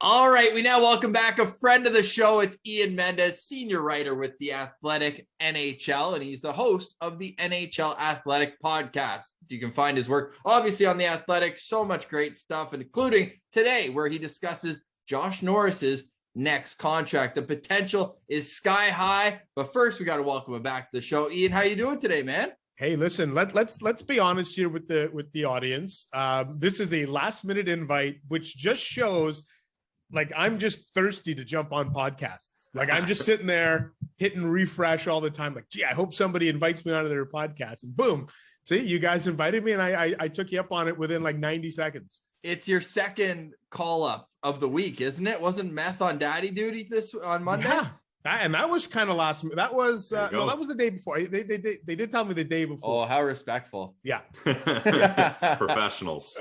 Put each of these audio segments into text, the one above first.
All right, we now welcome back a friend of the show. It's Ian Mendes, senior writer with The Athletic NHL, and he's the host of the NHL Athletic podcast. You can find his work, obviously, on The Athletic. So much great stuff, including today, where he discusses Josh Norris's next contract. The potential is sky high, but first, we got to welcome him back to the show. Ian, how you doing today, man? Hey, listen, let's be honest here with the audience. This is a last-minute invite, which just shows like I'm just thirsty to jump on podcasts. Like I'm just sitting there hitting refresh all the time. Like, gee, I hope somebody invites me onto their podcast. And boom, see, you guys invited me, and I took you up on it within like 90 seconds. It's your second call up of the week, isn't it? Wasn't Meth on daddy duty this on Monday? Yeah. And that was kind of last. That was no, that was the day before. They did tell me the day before. Oh, how respectful! Yeah, professionals.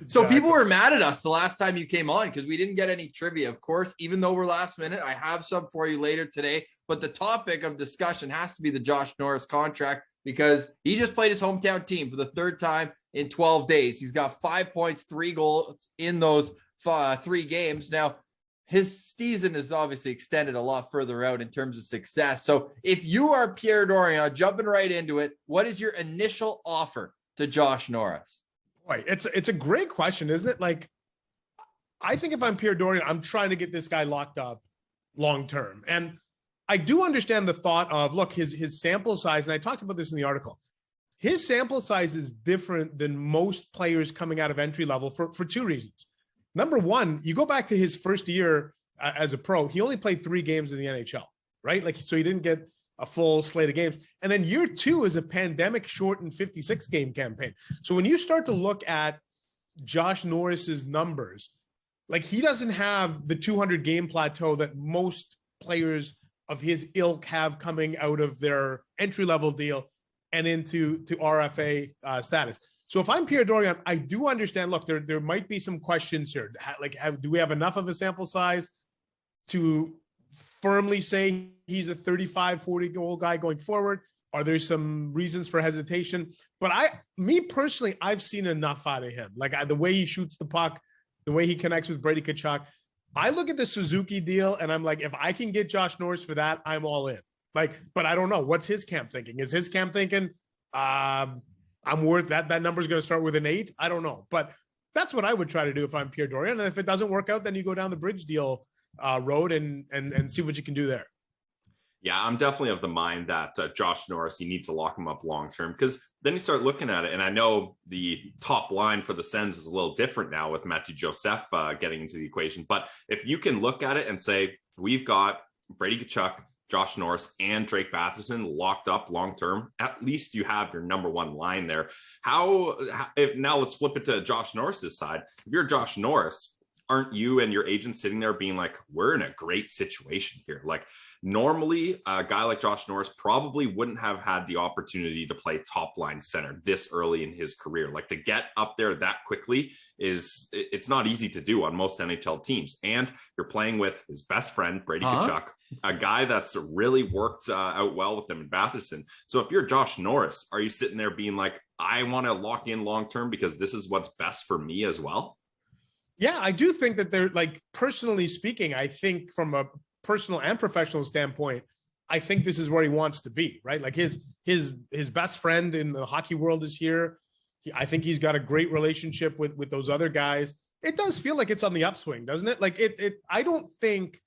So people were mad at us the last time you came on because we didn't get any trivia. Of course, even though we're last minute, I have some for you later today. But the topic of discussion has to be the Josh Norris contract because he just played his hometown team for the third time in 12 days. He's got 5 points, 3 goals in those 3 games. Now, his season is obviously extended a lot further out in terms of success. So if you are Pierre Dorion, jumping right into it, what is your initial offer to Josh Norris? Boy, it's a great question, isn't it? Like, I think if I'm Pierre Dorion, I'm trying to get this guy locked up long term. And I do understand the thought of, look, his sample size, and I talked about this in the article. His sample size is different than most players coming out of entry level for 2 reasons. Number one, you go back to his first year as a pro, he only played 3 games in the NHL, right? Like, so he didn't get a full slate of games. And then year 2 is a pandemic shortened 56 game campaign. So when you start to look at Josh Norris's numbers, like he doesn't have the 200 game plateau that most players of his ilk have coming out of their entry level deal and into RFA status. So if I'm Pierre Dorion, I do understand, look, there might be some questions here. Like, do we have enough of a sample size to firmly say he's a 35, 40 goal guy going forward? Are there some reasons for hesitation? But me personally, I've seen enough out of him. Like the way he shoots the puck, the way he connects with Brady Tkachuk. I look at the Suzuki deal and I'm like, if I can get Josh Norris for that, I'm all in. Like, but I don't know. What's his camp thinking? Is his camp thinking, I'm worth that number is going to start with an 8? I don't know. But that's what I would try to do if I'm Pierre Dorion. And if it doesn't work out, then you go down the bridge deal road and see what you can do there. Yeah, I'm definitely of the mind that Josh Norris, you need to lock him up long term, because then you start looking at it. And I know the top line for the Sens is a little different now with Matthew Joseph getting into the equation. But if you can look at it and say, we've got Brady Tkachuk, Josh Norris, and Drake Batherson locked up long term, at least you have your number 1 line there. Now let's flip it to Josh Norris's side. If you're Josh Norris, aren't you and your agent sitting there being like, we're in a great situation here? Like, normally a guy like Josh Norris probably wouldn't have had the opportunity to play top line center this early in his career. Like, to get up there that quickly it's not easy to do on most NHL teams. And you're playing with his best friend, Brady Tkachuk, a guy that's really worked out well with them in Batherson. So if you're Josh Norris, are you sitting there being like, I want to lock in long-term because this is what's best for me as well? Yeah, I do think that they're, like, personally speaking, I think from a personal and professional standpoint, I think this is where he wants to be, right? Like his best friend in the hockey world is here. I think he's got a great relationship with those other guys. It does feel like it's on the upswing, doesn't it? Like I don't think,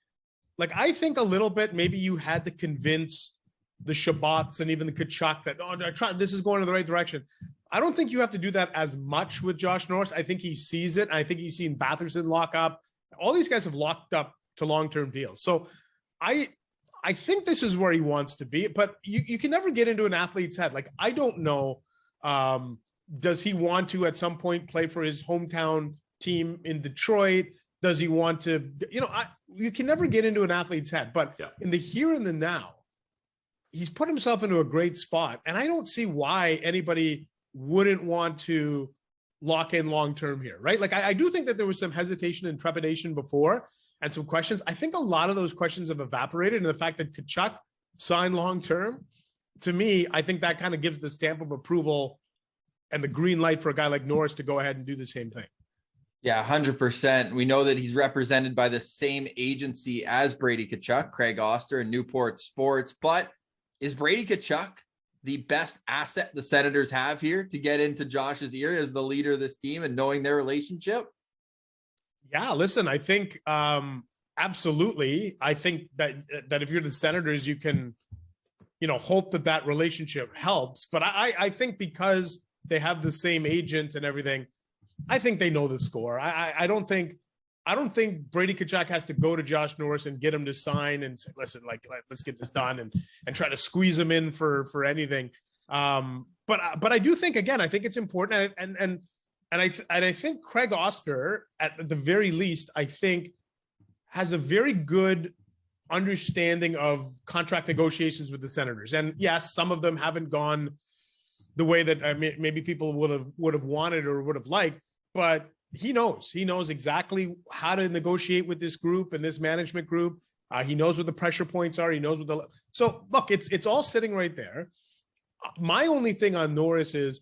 like, I think a little bit, maybe you had to convince the Shabbats and even the Tkachuk that, this is going in the right direction. I don't think you have to do that as much with Josh Norris. I think he sees it. I think he's seen Batherson lock up. All these guys have locked up to long-term deals. So I think this is where he wants to be, but you can never get into an athlete's head. Like, I don't know. Does he want to at some point play for his hometown team in Detroit? Does he want to, you can never get into an athlete's head, but in the here and the now, he's put himself into a great spot. And I don't see why anybody wouldn't want to lock in long-term here, right? Like, I do think that there was some hesitation and trepidation before and some questions. I think a lot of those questions have evaporated, and the fact that Tkachuk signed long-term, to me, I think that kind of gives the stamp of approval and the green light for a guy like Norris to go ahead and do the same thing. Yeah, 100%. We know that he's represented by the same agency as Brady Tkachuk, Craig Oster, and Newport Sports. But is Brady Tkachuk the best asset the Senators have here to get into Josh's ear as the leader of this team and knowing their relationship? Yeah, listen, I think absolutely. I think that if you're the Senators, you can, hope that relationship helps. But I think because they have the same agent and everything, I think they know the score. I don't think Brady Tkachuk has to go to Josh Norris and get him to sign and say, listen, let's get this done and try to squeeze him in for anything. But I do think, again, I think it's important. And I think Craig Oster, at the very least, I think has a very good understanding of contract negotiations with the Senators. And yes, some of them haven't gone the way that maybe people would have wanted or would have liked, but he knows exactly how to negotiate with this group and this management group. He knows what the pressure points are. He knows so look, it's all sitting right there. My only thing on Norris is,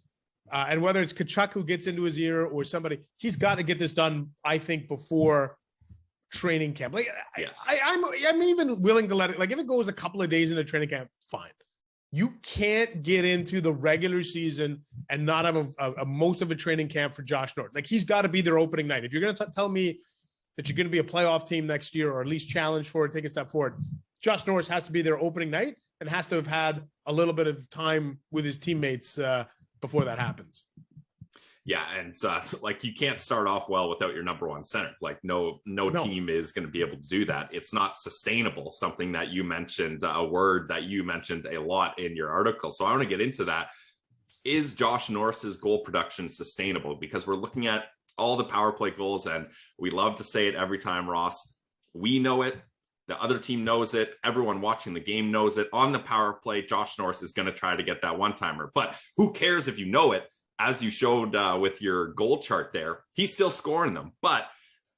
and whether it's Tkachuk who gets into his ear or somebody, he's got to get this done, I think, before training camp. Yes. I'm even willing to let it, if it goes a couple of days into training camp, fine. You can't get into the regular season and not have a most of a training camp for Josh Norris. He's got to be their opening night. If you're going to tell me that you're going to be a playoff team next year, or at least challenge for it, take a step forward, Josh Norris has to be their opening night and has to have had a little bit of time with his teammates before that happens. Yeah, and you can't start off well without your number one center. No team is going to be able to do that. It's not sustainable. Something that you mentioned, a word that you mentioned a lot in your article. So I want to get into that. Is Josh Norris's goal production sustainable? Because we're looking at all the power play goals, and we love to say it every time, Ross. We know it. The other team knows it. Everyone watching the game knows it. On the power play, Josh Norris is going to try to get that one-timer. But who cares if you know it? As you showed with your goal chart there, he's still scoring them. But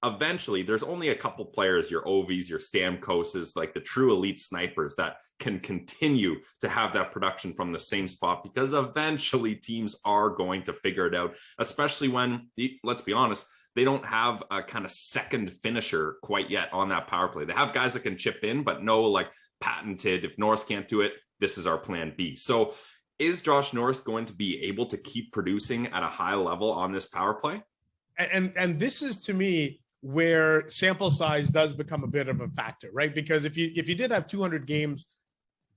eventually, there's only a couple players, your Ovies, your Stamkoses, the true elite snipers that can continue to have that production from the same spot, because eventually teams are going to figure it out, especially when, let's be honest, they don't have a kind of second finisher quite yet on that power play. They have guys that can chip in, but no patented, if Norris can't do it, this is our plan B. So is Josh Norris going to be able to keep producing at a high level on this power play? And this is, to me, where sample size does become a bit of a factor, right? Because if you did have 200 games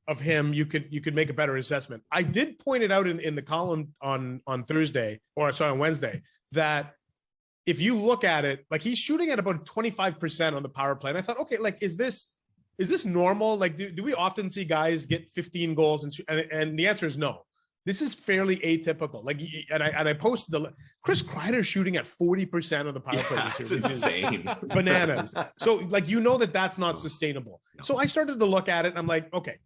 of him, you could make a better assessment. I did point it out in the column on Thursday, or sorry, on Wednesday, that if you look at it, he's shooting at about 25% on the power play. And I thought, okay, is this normal? Do we often see guys get 15 goals? And the answer is no. This is fairly atypical. And I posted Chris Kreider shooting at 40% on the power play this year. It's insane. Bananas. So that's not sustainable. No. So I started to look at it and I'm like, okay,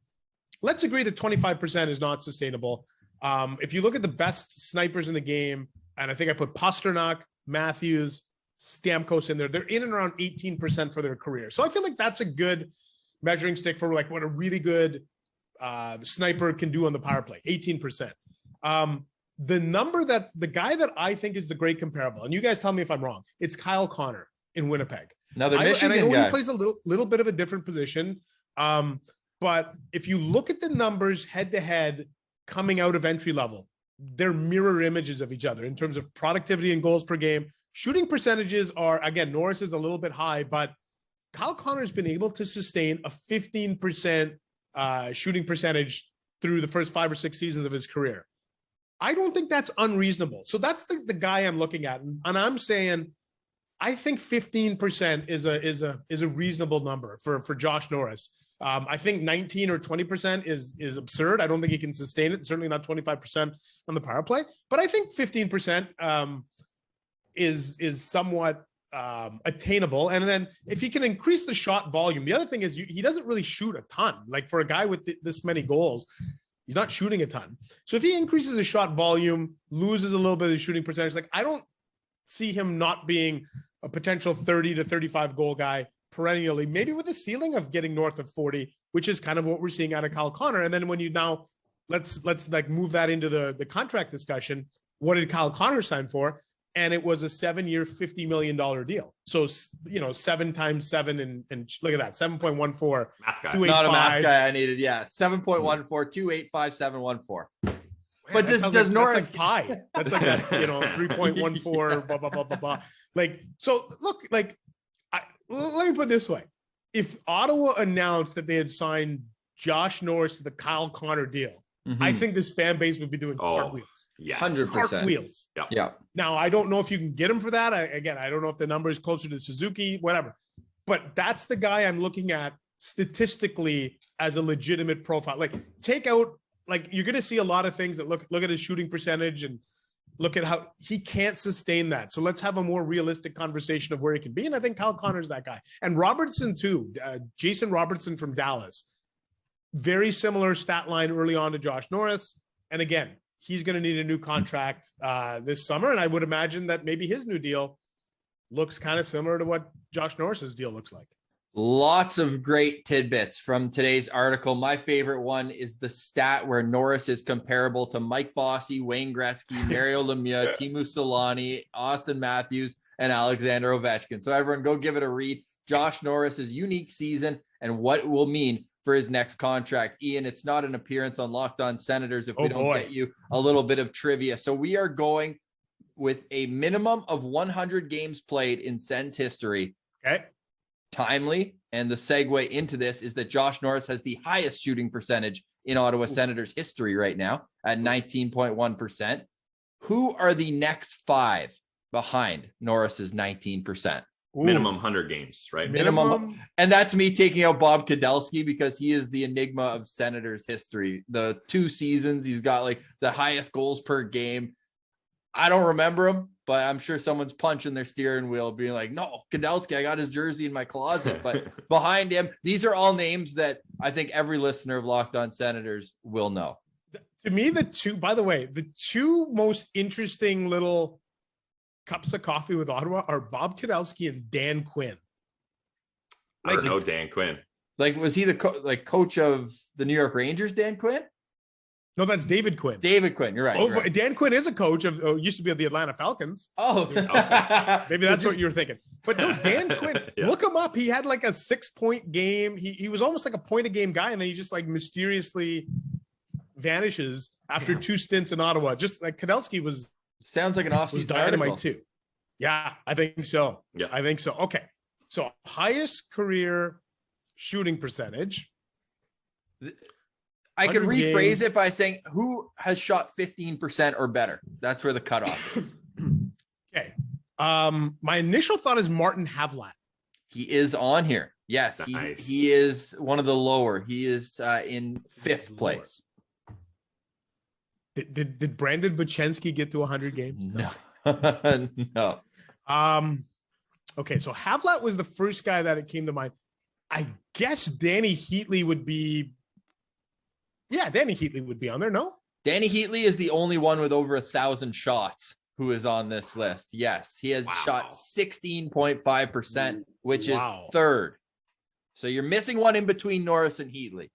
let's agree that 25% is not sustainable. If you look at the best snipers in the game, and I think I put Pastrnak, Matthews, Stamkos in there, they're in and around 18% for their career. So I feel like that's a good measuring stick for what a really good sniper can do on the power play, 18%. The number that the guy that I think is the great comparable, and you guys tell me if I'm wrong, it's Kyle Connor in Winnipeg. Another Michigan and I know guy. He plays a little bit of a different position. But if you look at the numbers head to head coming out of entry level, they're mirror images of each other in terms of productivity and goals per game. Shooting percentages are, again, Norris is a little bit high, but Kyle Connor's been able to sustain a 15% shooting percentage through the first 5 or 6 seasons of his career. I don't think that's unreasonable. So that's the guy I'm looking at. And I'm saying, I think 15% is a reasonable number for Josh Norris. I think 19 or 20% is absurd. I don't think he can sustain it. Certainly not 25% on the power play, but I think 15% is somewhat attainable. And then if he can increase the shot volume, the other thing is he doesn't really shoot a ton. For a guy with this many goals, he's not shooting a ton. So if he increases the shot volume, loses a little bit of the shooting percentage, I don't see him not being a potential 30 to 35 goal guy perennially, maybe with a ceiling of getting north of 40, which is kind of what we're seeing out of Kyle Connor. And then when you now let's move that into the contract discussion. What did Kyle Connor sign for? and it was a 7-year, $50 million deal. So, 7 times 7 and look at that, 7.14. Math guy. Not a math guy I needed. Yeah. 7.14, 285,714. But does Norris that's like pi? That's like that, 3.14, blah, blah, blah, blah, blah. Like, so look, like, let me put it this way. If Ottawa announced that they had signed Josh Norris to the Kyle Connor deal, I think this fan base would be doing cartwheels. Yes. 100%. Cartwheels. Yeah. Now, I don't know if you can get him for that. I don't know if the number is closer to Suzuki, whatever. But that's the guy I'm looking at statistically as a legitimate profile. Like, take out, like, you're going to see a lot of things that look at his shooting percentage and look at how he can't sustain that. So let's have a more realistic conversation of where he can be. And I think Kyle Connor's that guy. And Robertson too. Jason Robertson from Dallas. Very similar stat line early on to Josh Norris. And again, he's going to need a new contract this summer. And I would imagine that maybe his new deal looks kind of similar to what Josh Norris's deal looks like. Lots of great tidbits from today's article. My favorite one is the stat where Norris is comparable to Mike Bossy, Wayne Gretzky, Mario Lemieux, Teemu Solani, Austin Matthews, and Alexander Ovechkin. So everyone go give it a read. Josh Norris's unique season and what it will mean for his next contract. Ian, it's not an appearance on Locked On Senators if we don't get you a little bit of trivia. So we are going with a minimum of 100 games played in Sens history. Okay. Timely. And the segue into this is that Josh Norris has the highest shooting percentage in Ottawa Senators history right now at 19.1%. Who are the next 5 behind Norris's 19%? Minimum 100 games, right? Minimum. And that's me taking out Bob Kudelski because he is the enigma of Senators history. The 2 seasons, he's got like the highest goals per game. I don't remember him, but I'm sure someone's punching their steering wheel being like, no, Kudelski, I got his jersey in my closet. But behind him, these are all names that I think every listener of Locked On Senators will know. To me, the two most interesting little cups of coffee with Ottawa are Bob Kudelski and Dan Quinn. I don't know Dan Quinn. Like, was he the coach of the New York Rangers, Dan Quinn? No, that's David Quinn. David Quinn, you're right. Oh, you're right. Dan Quinn is a coach of, used to be of the Atlanta Falcons. Oh, okay. Maybe that's what you're thinking. But no, Dan Quinn, look him up. He had like a 6-point game. He was almost like a point a game guy, and then he just like mysteriously vanishes after 2 stints in Ottawa. Just like Kudelski was. Sounds like an off-season dynamite article. Too. Yeah, I think so. Yeah, I think so. Okay, so highest career shooting percentage. I could rephrase it by saying who has shot 15% or better. That's where the cutoff is. Okay. My initial thought is Martin Havlat. He is on here. Yes, nice. he is one of the lower. He is in 5th place. Did Brandon Bochenski get to 100 games? No. No. Okay, so Havlat was the first guy that it came to mind. I guess Danny Heatley would be. Yeah, Danny Heatley would be on there. No, Danny Heatley is the only one with over 1,000 shots who is on this list. Yes, he has shot 16.5%, which is 3rd. So you're missing one in between Norris and Heatley.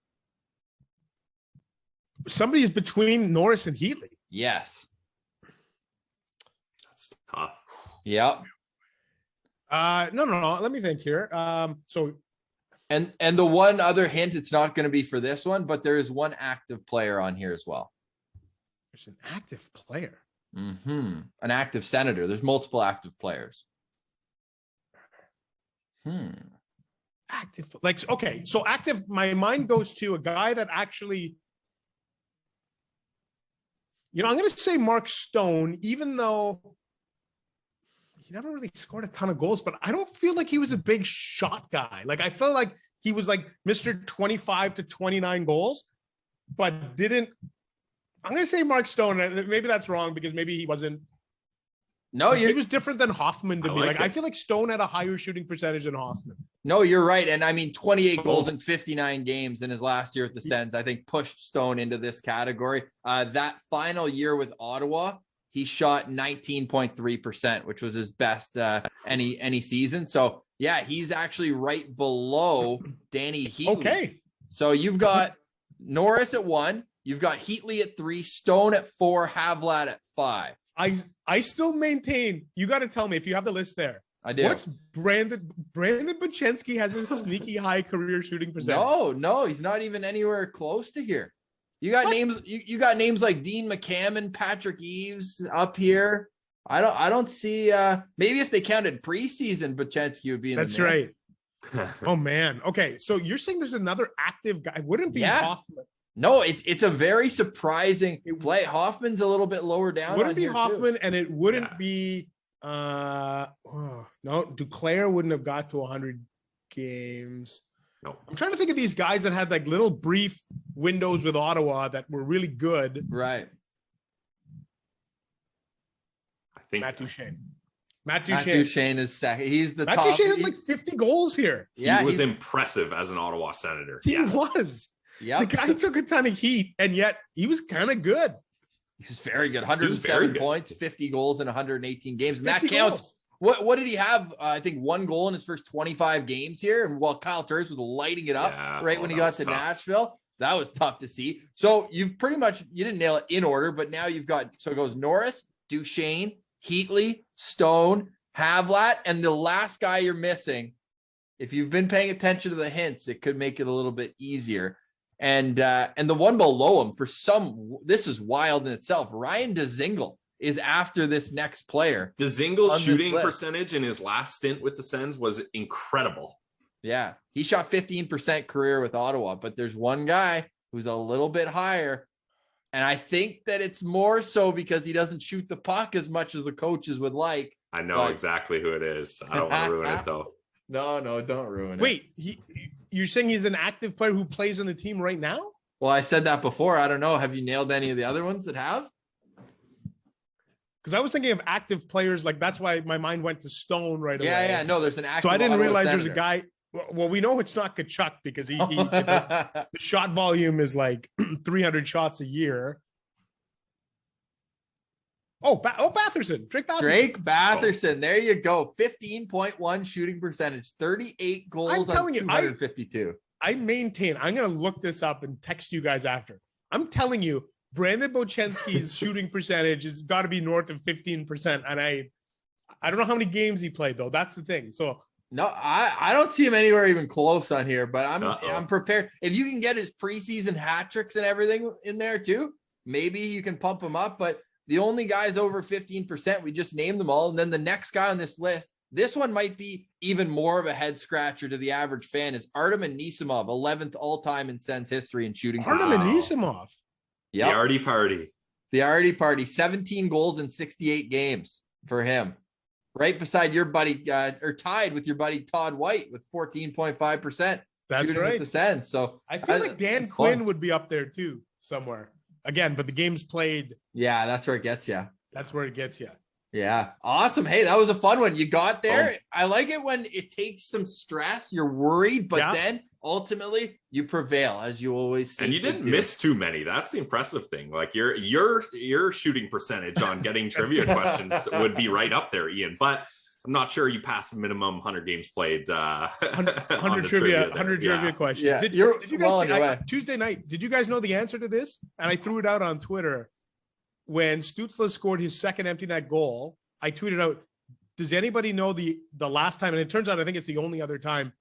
Somebody's between Norris and Heatley. Yes. That's tough. Yep. No. Let me think here. And the one other hint, it's not going to be for this one, but there is one active player on here as well. There's an active player. An active Senator. There's multiple active players. Active, like, okay. So active, my mind goes to a guy that actually, I'm going to say Mark Stone, even though he never really scored a ton of goals, but I don't feel like he was a big shot guy. Like, I felt like he was like Mr. 25 to 29 goals, but I'm going to say Mark Stone. Maybe that's wrong because maybe he wasn't. No, he was different than Hoffman to me. Like I feel like Stone had a higher shooting percentage than Hoffman. No, you're right. And I mean, 28 goals in 59 games in his last year at the Sens, I think pushed Stone into this category. That final year with Ottawa, he shot 19.3%, which was his best any season. So yeah, he's actually right below Danny Heatley. Okay. So you've got Norris at 1, you've got Heatley at 3, Stone at 4, Havlat at 5. I still maintain, you got to tell me if you have the list there. I do. What's Brandon Bochenski has a sneaky high career shooting percentage. No, he's not even anywhere close to here. You got names. You got names like Dean McCammon, Patrick Eves up here. I don't see. Maybe if they counted preseason, Bochenski would be in. That's the mix. right. Oh man. Okay, so you're saying there's another active guy? Wouldn't be Hoffman? No, it's a very surprising play. Hoffman's a little bit lower down. Wouldn't be Hoffman, and it wouldn't be. No, Duclair wouldn't have got to 100 games. No, I'm trying to think of these guys that had like little brief windows with Ottawa that were really good. Right. I think Matt Duchene. Matt Duchene is second. He's the Matt top. Duchene had like 50 goals here. Yeah, he was impressive as an Ottawa Senator. He was. Yeah, the guy took a ton of heat, and yet he was kind of good. He was very good. 107 points, 50 goals in 118 games, and that counts. Goals. What did he have? I think 1 goal in his first 25 games here. And while Kyle Turris was lighting it up when he got to Nashville, that was tough to see. So you've pretty much, you didn't nail it in order, but now you've got, so it goes Norris, Duchene, Heatley, Stone, Havlat, and the last guy you're missing. If you've been paying attention to the hints, it could make it a little bit easier. And the one below him, this is wild in itself. Ryan Dzingel is after this next player. Dzingel's shooting percentage in his last stint with the Sens was incredible. Yeah, he shot 15% career with Ottawa, but there's one guy who's a little bit higher. And I think that it's more so because he doesn't shoot the puck as much as the coaches would like. I know exactly who it is. I don't want to ruin it though. No, don't ruin it. Wait, you're saying he's an active player who plays on the team right now? Well, I said that before. I don't know. Have you nailed any of the other ones that have? Because I was thinking of active players, like that's why my mind went to Stone right away. Yeah, no, there's an active. So I didn't realize there's a guy. Well, we know it's not Kachuk because the shot volume is like 300 shots a year. Batherson. Drake Batherson. There you go. 15.1 shooting percentage, 38 goals on 252. I maintain. I'm going to look this up and text you guys after. I'm telling you, Brandon Bochenski's shooting percentage has got to be north of 15%. And I don't know how many games he played, though. That's the thing. So no, I don't see him anywhere even close on here, but I'm prepared. If you can get his preseason hat tricks and everything in there too, maybe you can pump him up. But the only guys over 15%, we just named them all. And then the next guy on this list, this one might be even more of a head scratcher to the average fan, is Artem Anisimov, 11th all-time in Sens history in shooting. Artem Anisimov. Yep. The Artie Party, 17 goals in 68 games for him. Right beside your buddy, or tied with your buddy Todd White with 14.5%. That's right. With the Sens. So I feel like Dan Quinn would be up there too somewhere. Again, but the game's played. Yeah, that's where it gets you. That's where it gets you. Yeah. Awesome. Hey, that was a fun one. You got there. I like it when it takes some stress. You're worried, but then ultimately you prevail, as you always say. And you didn't miss too many. That's the impressive thing. Like your shooting percentage on getting trivia questions would be right up there, Ian. But I'm not sure you passed the minimum 100 games played. 100 trivia questions. Yeah. Did you guys Tuesday night? Did you guys know the answer to this? And I threw it out on Twitter. When Stützle scored his second empty net goal, I tweeted out, does anybody know the last time? And it turns out, I think it's the only other time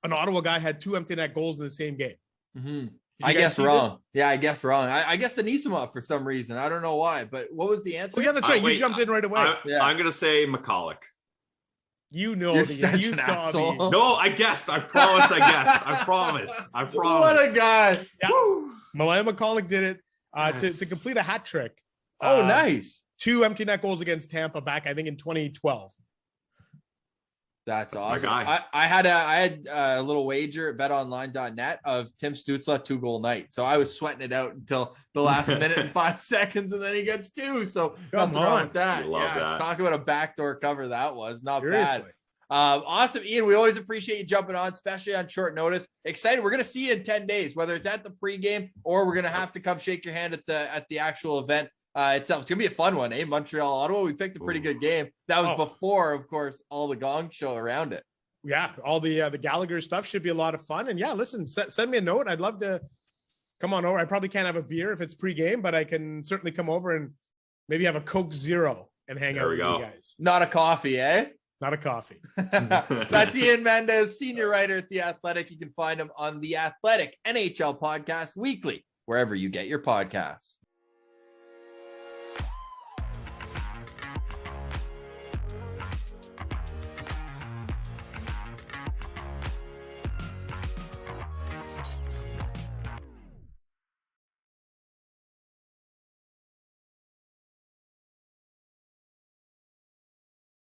an Ottawa guy had 2 empty net goals in the same game. Mm-hmm. I guess wrong. This? Yeah, I guess wrong. I guess the Anisimov for some reason. I don't know why, but what was the answer? Oh, yeah, that's right. You jumped in right away. I'm going to say McCulloch. You know, you saw me. No, I guessed. I promise I guessed. I promise. What a guy. Yeah. Malaya McCulloch did it to complete a hat trick. Oh, nice. 2 empty net goals against Tampa back, I think, in 2012. That's awesome. I had a little wager at betonline.net of Tim Stützle 2-goal night. So I was sweating it out until the last minute and 5 seconds, and then he gets 2. So nothing wrong with that. That. Talk about a backdoor cover. That was not bad. Awesome, Ian. We always appreciate you jumping on, especially on short notice. Excited. We're going to see you in 10 days, whether it's at the pregame or we're going to have to come shake your hand at the actual event. Itself. It's gonna be a fun one, Montreal, Ottawa. We picked a pretty good game. That was before, of course, all the gong show around it. Yeah, all the Gallagher stuff should be a lot of fun. And yeah, listen, send me a note. I'd love to come on over. I probably can't have a beer if it's pregame, but I can certainly come over and Maybe have a Coke Zero and hang out with you guys. Not a coffee, eh? Not a coffee. That's Ian Mendes, senior writer at The Athletic. You can find him on The Athletic NHL podcast weekly, wherever you get your podcasts.